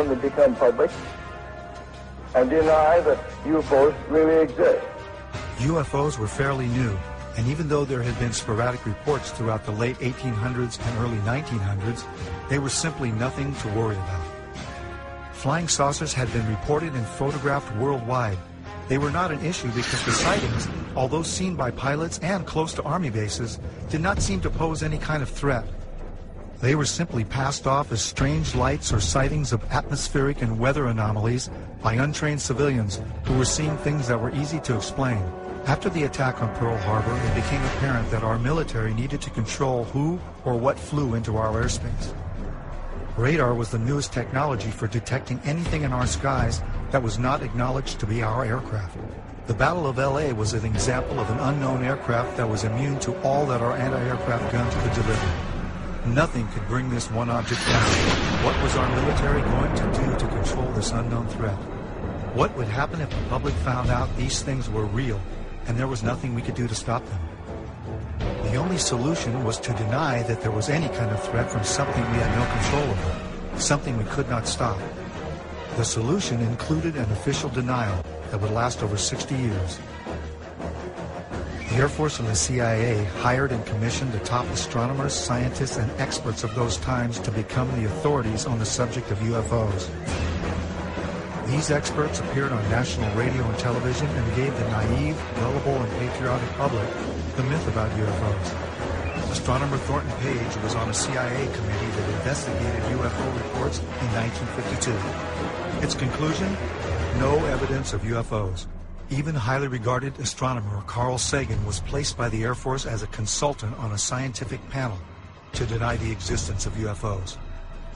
suddenly become public and deny that UFOs really exist. UFOs were fairly new, and even though there had been sporadic reports throughout the late 1800s and early 1900s, they were simply nothing to worry about. Flying saucers had been reported and photographed worldwide. They were not an issue because the sightings, although seen by pilots and close to Army bases, did not seem to pose any kind of threat. They were simply passed off as strange lights or sightings of atmospheric and weather anomalies by untrained civilians who were seeing things that were easy to explain. After the attack on Pearl Harbor, it became apparent that our military needed to control who or what flew into our airspace. Radar was the newest technology for detecting anything in our skies that was not acknowledged to be our aircraft. The Battle of LA was an example of an unknown aircraft that was immune to all that our anti-aircraft guns could deliver. Nothing could bring this one object down. What was our military going to do to control this unknown threat? What would happen if the public found out these things were real and there was nothing we could do to stop them? The only solution was to deny that there was any kind of threat from something we had no control over, something we could not stop. The solution included an official denial that would last over 60 years. The Air Force and the CIA hired and commissioned the top astronomers, scientists, and experts of those times to become the authorities on the subject of UFOs. These experts appeared on national radio and television and gave the naive, gullible, and patriotic public the myth about UFOs. Astronomer Thornton Page was on a CIA committee that investigated UFO reports in 1952. Its conclusion? No evidence of UFOs. Even highly regarded astronomer Carl Sagan was placed by the Air Force as a consultant on a scientific panel to deny the existence of UFOs.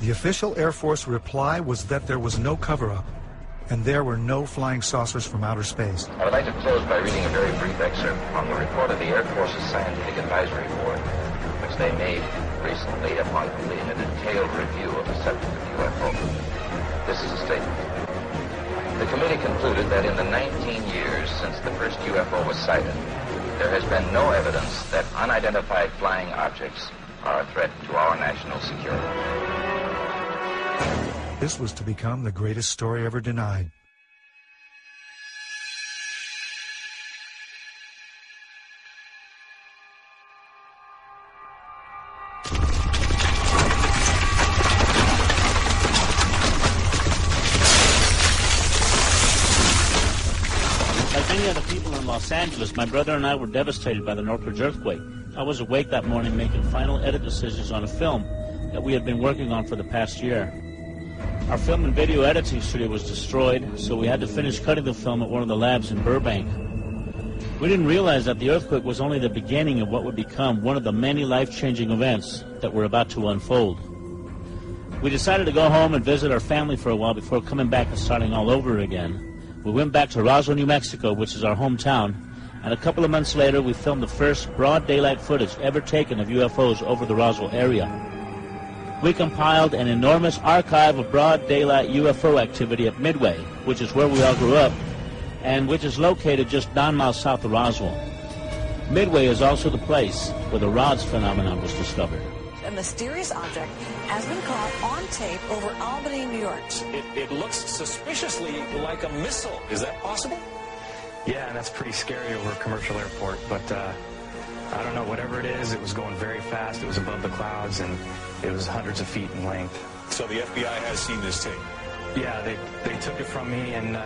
The official Air Force reply was that there was no cover-up, and there were no flying saucers from outer space. I would like to close by reading a very brief excerpt from the report of the Air Force's Scientific Advisory Board, which they made recently upon completing a detailed review of the subject of UFOs. This is a statement. The committee concluded that in the 19 years since the first UFO was sighted, there has been no evidence that unidentified flying objects are a threat to our national security. This was to become the greatest story ever denied. Los Angeles, my brother and I were devastated by the Northridge earthquake. I was awake that morning making final edit decisions on a film that we had been working on for the past year. Our film and video editing studio was destroyed, so we had to finish cutting the film at one of the labs in Burbank. We didn't realize that the earthquake was only the beginning of what would become one of the many life-changing events that were about to unfold. We decided to go home and visit our family for a while before coming back and starting all over again. We went back to Roswell, New Mexico, which is our hometown, and a couple of months later we filmed the first broad daylight footage ever taken of UFOs over the Roswell area. We compiled an enormous archive of broad daylight UFO activity at Midway, which is where we all grew up, and which is located just 9 miles south of Roswell. Midway is also the place where the rods phenomenon was discovered. A mysterious object has been caught on tape over Albany, New York. It looks suspiciously like a missile. Is that possible? Yeah, and that's pretty scary over a commercial airport, but I don't know, whatever it is, it was going very fast. It was above the clouds, and it was hundreds of feet in length. So the FBI has seen this tape? Yeah, they took it from me, and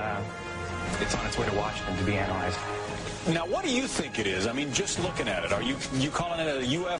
it's on its way to Washington to be analyzed. Now, what do you think it is? I mean, just looking at it, are you calling it a